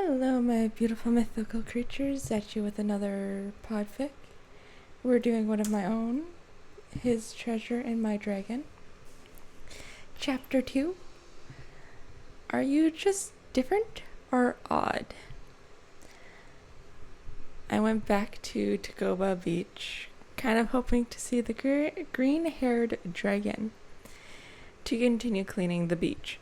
Hello, my beautiful mythical creatures, at you with another Podfic. We're doing one of my own, His Treasure and My Dragon. Chapter 2. Are you just different or odd? I went back to Tagoba Beach, kind of hoping to see the green-haired dragon, to continue cleaning the beach.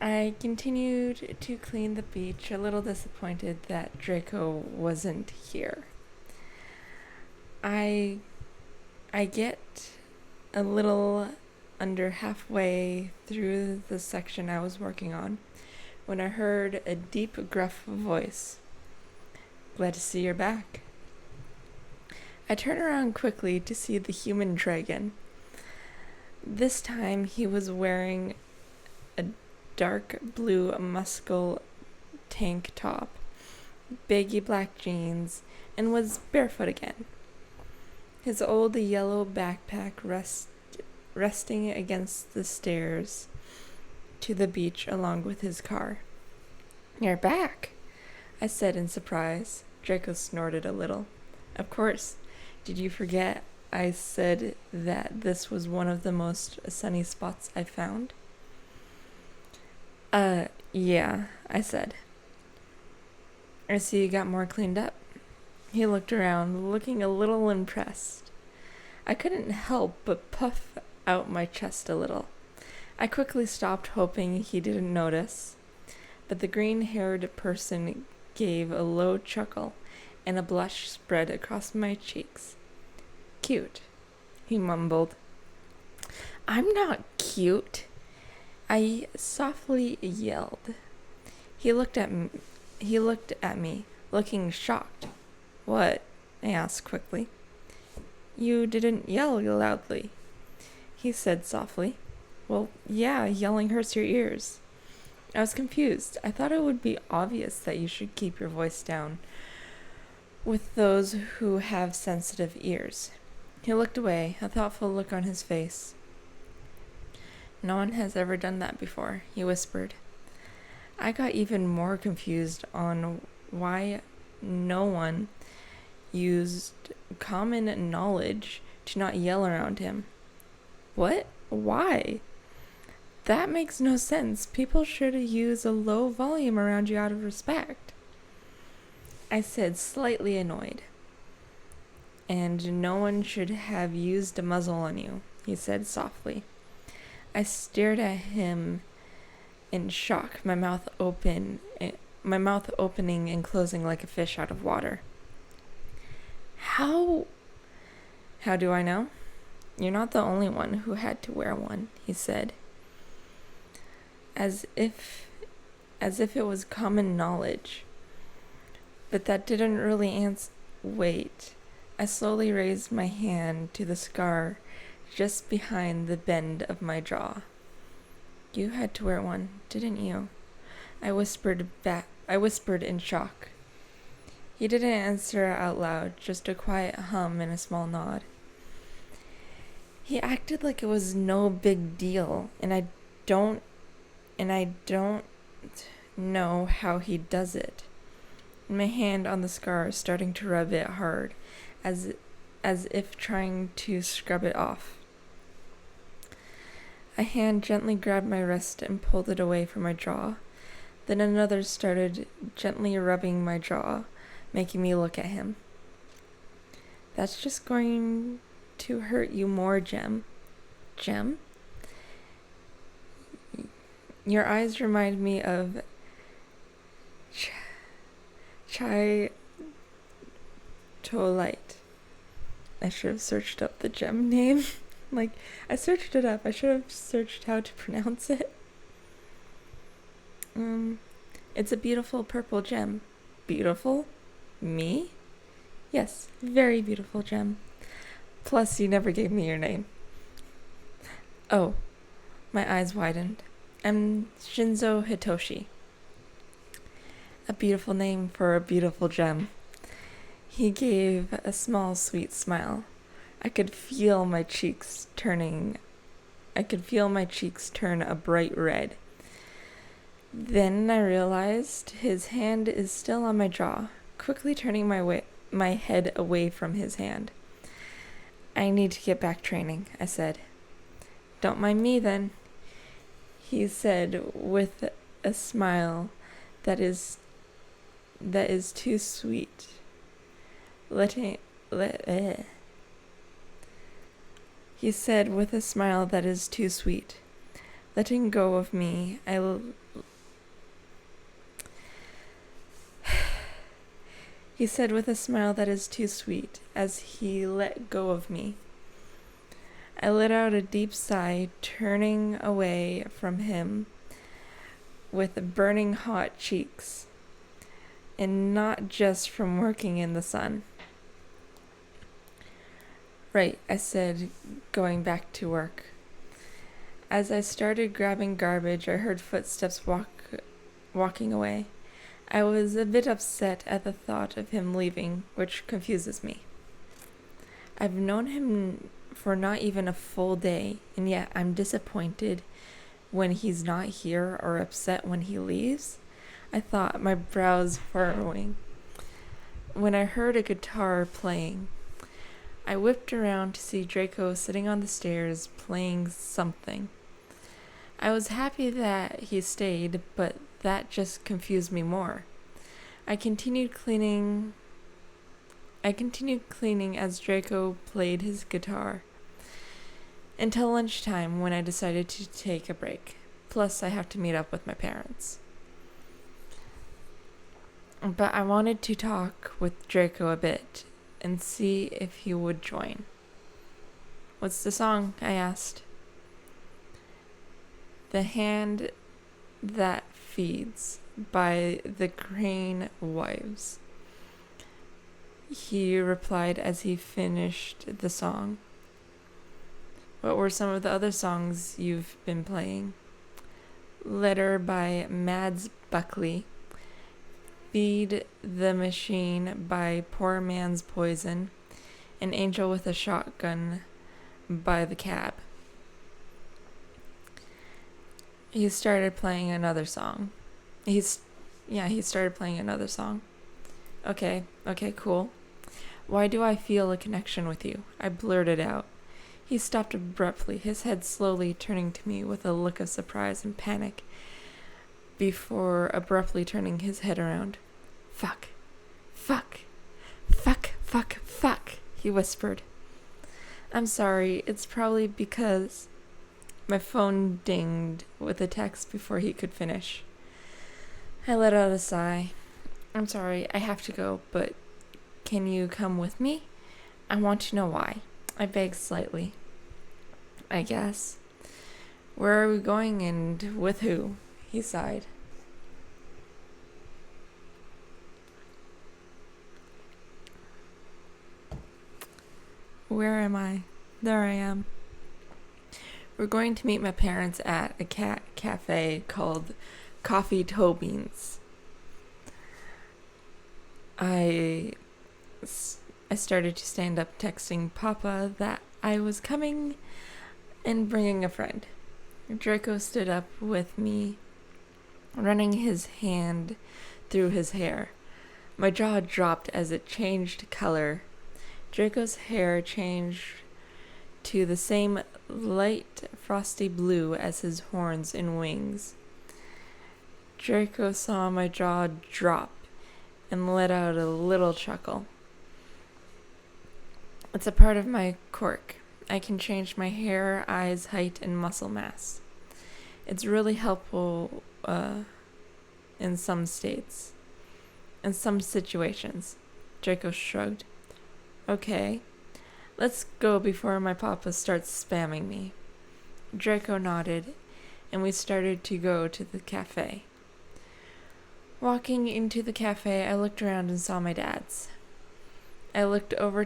I continued to clean the beach, a little disappointed that Draco wasn't here. I get a little under halfway through the section I was working on when I heard a deep, gruff voice. "Glad to see you're back." I turned around quickly to see the human dragon. This time he was wearing a dark blue muscle tank top, baggy black jeans, and was barefoot again. His old yellow backpack resting against the stairs to the beach along with his car. "You're back," I said in surprise. Draco snorted a little. "Of course. Did you forget I said that this was one of the most sunny spots I found?" Yeah, I said. "I see you got more cleaned up." He looked around, looking a little impressed. I couldn't help but puff out my chest a little. I quickly stopped, hoping he didn't notice, but the green-haired person gave a low chuckle, and a blush spread across my cheeks. "Cute," he mumbled. "I'm not cute," I softly yelled. He looked at me, looking shocked. "What?" I asked quickly. "You didn't yell loudly," he said softly. "Well, yeah, yelling hurts your ears." I was confused. I thought it would be obvious that you should keep your voice down with those who have sensitive ears. He looked away, a thoughtful look on his face. "No one has ever done that before," he whispered. I got even more confused on why no one used common knowledge to not yell around him. What? Why? That makes no sense. People should use a low volume around you out of respect, I said, slightly annoyed. "And no one should have used a muzzle on you," he said softly. I stared at him in shock, my mouth opening and closing like a fish out of water. How do I know?" "You're not the only one who had to wear one," he said, as if it was common knowledge. But that didn't really answer. Wait. I slowly raised my hand to the scar just behind the bend of my jaw. "You had to wear one, didn't you?" I whispered in shock. He didn't answer out loud, just a quiet hum and a small nod. He acted like it was no big deal, and I don't know how he does it. My hand on the scar, starting to rub it hard, as if trying to scrub it off. A hand gently grabbed my wrist and pulled it away from my jaw. Then another started gently rubbing my jaw, making me look at him. "That's just going to hurt you more, Gem." "Gem?" "Your eyes remind me of Chai Tolite." I should have searched up the gem name. I searched it up. I should have searched how to pronounce it. "It's a beautiful purple gem." "Beautiful? Me?" "Yes, very beautiful gem. Plus, you never gave me your name." "Oh." My eyes widened. "I'm Shinzo Hitoshi." "A beautiful name for a beautiful gem." He gave a small, sweet smile. I could feel my cheeks turn a bright red. Then I realized his hand is still on my jaw, quickly turning my head away from his hand. I need to get back training, I said. Don't mind me then, he said with a smile that is too sweet. He said with a smile that is too sweet. Letting go of me, He said with a smile that is too sweet as he let go of me. I let out a deep sigh, turning away from him with burning hot cheeks, and not just from working in the sun. Right, I said, going back to work. As I started grabbing garbage, I heard footsteps walking away. I was a bit upset at the thought of him leaving, which confuses me. I've known him for not even a full day, and yet I'm disappointed when he's not here or upset when he leaves, I thought, my brows furrowing. When I heard a guitar playing, I whipped around to see Draco sitting on the stairs playing something. I was happy that he stayed, but that just confused me more. I continued cleaning as Draco played his guitar until lunchtime, when I decided to take a break. Plus, I have to meet up with my parents. But I wanted to talk with Draco a bit and see if he would join. What's the song? I asked. The Hand That Feeds by the Crane Wives, he replied as he finished the song. What were some of the other songs you've been playing? Letter by Mads Buckley, Feed the Machine by Poor Man's Poison, An Angel with a Shotgun by The Cab. He started playing another song. He started playing another song. Okay, cool. Why do I feel a connection with you? I blurted out. He stopped abruptly, his head slowly turning to me with a look of surprise and panic, before abruptly turning his head around. Fuck, he whispered. I'm sorry, it's probably because... My phone dinged with a text before he could finish. I let out a sigh. I'm sorry, I have to go, but can you come with me? I want to know why. I begged slightly. I guess. Where are we going and with who? He sighed. Where am I? There I am. We're going to meet my parents at a cafe called Coffee Toe Beans. I started to stand up, texting Papa that I was coming and bringing a friend. Draco stood up with me, running his hand through his hair. My jaw dropped as it changed color. Draco's hair changed to the same light frosty blue as his horns and wings. Draco saw my jaw drop and let out a little chuckle. It's a part of my quirk. I can change my hair, eyes, height, and muscle mass. It's really helpful in some states. In some situations. Draco shrugged. Okay. Let's go before my papa starts spamming me. Draco nodded, and we started to go to the cafe. Walking into the cafe, I looked around and saw my dad's. I looked over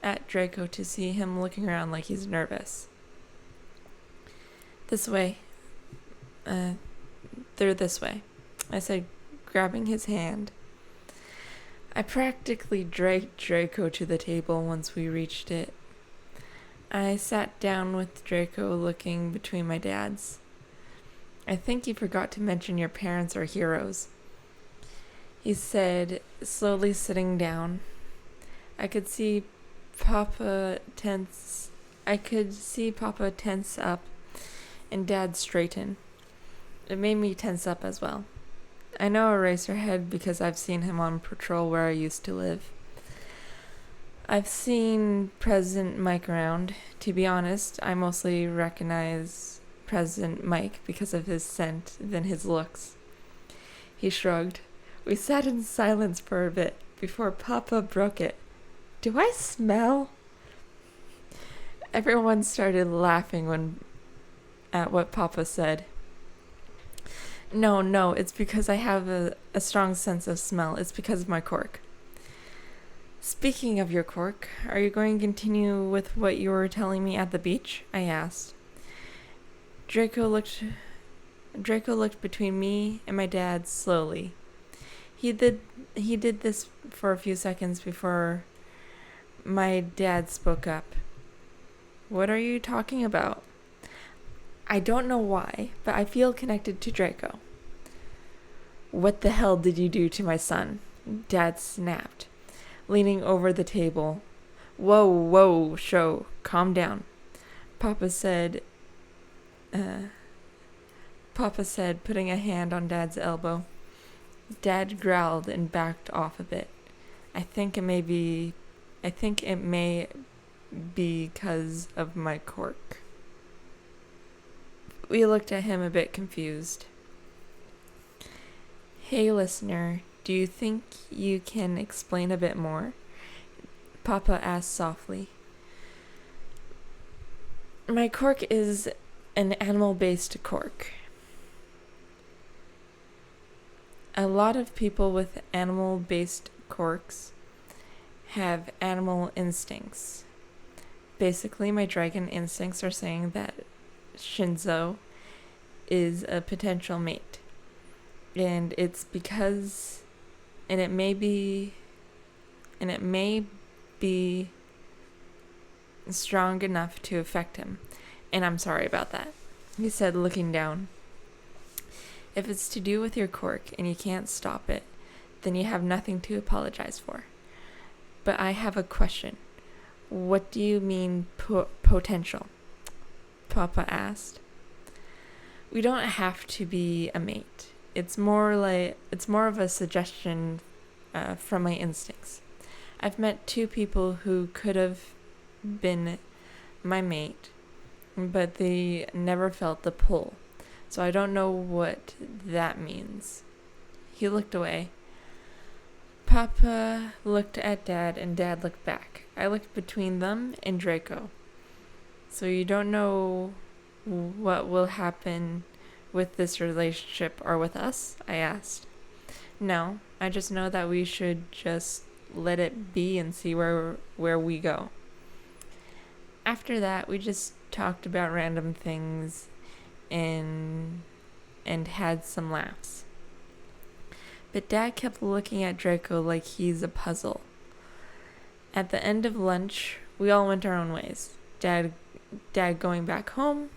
at Draco to see him looking around like he's nervous. This way. They're this way, I said, grabbing his hand. I practically dragged Draco to the table once we reached it. I sat down with Draco looking between my dad's. I think you forgot to mention your parents are heroes, he said, slowly sitting down. I could see Papa tense up and Dad straighten. It made me tense up as well. I know Eraserhead because I've seen him on patrol where I used to live. I've seen President Mike around. To be honest, I mostly recognize President Mike because of his scent than his looks. He shrugged. We sat in silence for a bit before Papa broke it. Do I smell? Everyone started laughing at what Papa said. No, it's because I have a strong sense of smell. It's because of my cork. Speaking of your cork, are you going to continue with what you were telling me at the beach? I asked. Draco looked between me and my dad slowly. He did this for a few seconds before my dad spoke up. What are you talking about? I don't know why, but I feel connected to Draco. What the hell did you do to my son? Dad snapped, leaning over the table. Whoa, show, calm down. Papa said, putting a hand on Dad's elbow. Dad growled and backed off a bit. I think it may be because of my cork. We looked at him a bit confused. Hey, listener, do you think you can explain a bit more? Papa asked softly. My cork is an animal-based cork. A lot of people with animal-based corks have animal instincts. Basically, my dragon instincts are saying that Shinzo is a potential mate. And it may be strong enough to affect him. And I'm sorry about that, he said, looking down. If it's to do with your cork and you can't stop it, then you have nothing to apologize for. But I have a question. What do you mean potential? Papa asked. We don't have to be a mate. It's more of a suggestion from my instincts. I've met 2 people who could have been my mate, but they never felt the pull. So I don't know what that means. He looked away. Papa looked at Dad and Dad looked back. I looked between them and Draco. So you don't know what will happen with this relationship or with us? I asked. No, I just know that we should just let it be and see where we go. After that, we just talked about random things and had some laughs. But Dad kept looking at Draco like he's a puzzle. At the end of lunch, we all went our own ways. Dad going back home,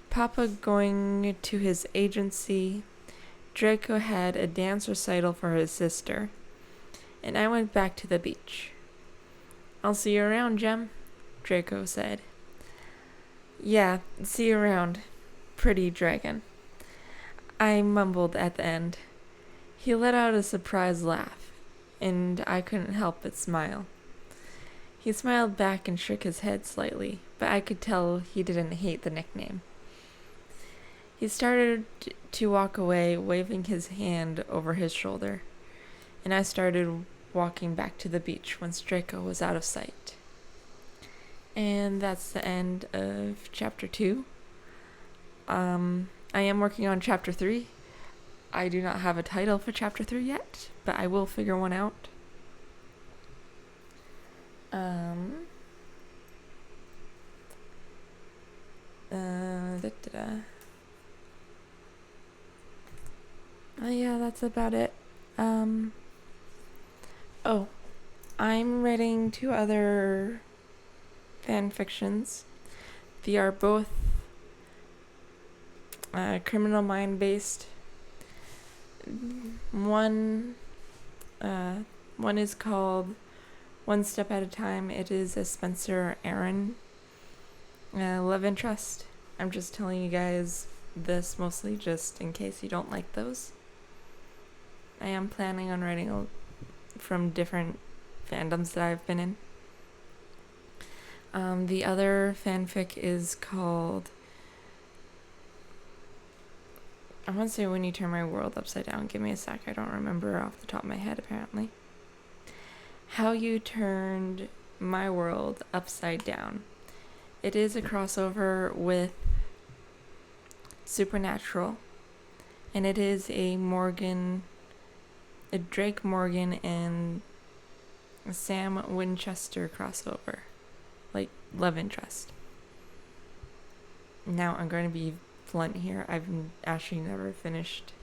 Papa going to his agency, Draco had a dance recital for his sister, and I went back to the beach. I'll see you around, Jem, Draco said. Yeah, see you around, pretty dragon, I mumbled at the end. He let out a surprised laugh, and I couldn't help but smile. He smiled back and shook his head slightly, but I could tell he didn't hate the nickname. He started to walk away, waving his hand over his shoulder, and I started walking back to the beach once Draco was out of sight. And that's the end of Chapter 2. I am working on Chapter 3. I do not have a title for Chapter 3 yet, but I will figure one out. Yeah, that's about it. I'm writing 2 other fan fictions. They are both Criminal Mind based. One is called One Step at a Time. It is a Spencer Aaron love interest. I'm just telling you guys this mostly just in case you don't like those. I am planning on writing from different fandoms that I've been in. The other fanfic is called, I want to say When You Turn My World Upside Down. Give me a sec. I don't remember off the top of my head, apparently. How You Turned My World Upside Down. It is a crossover with Supernatural. And it is a Drake Morgan and Sam Winchester crossover. Like, love interest. Now, I'm going to be blunt here. I've actually never finished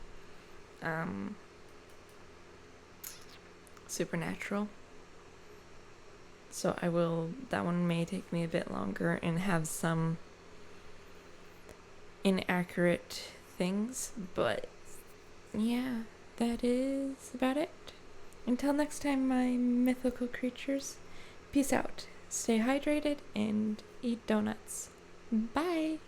Supernatural. So that one may take me a bit longer and have some inaccurate things. But, yeah, that is about it. Until next time, my mythical creatures. Peace out. Stay hydrated and eat donuts. Bye!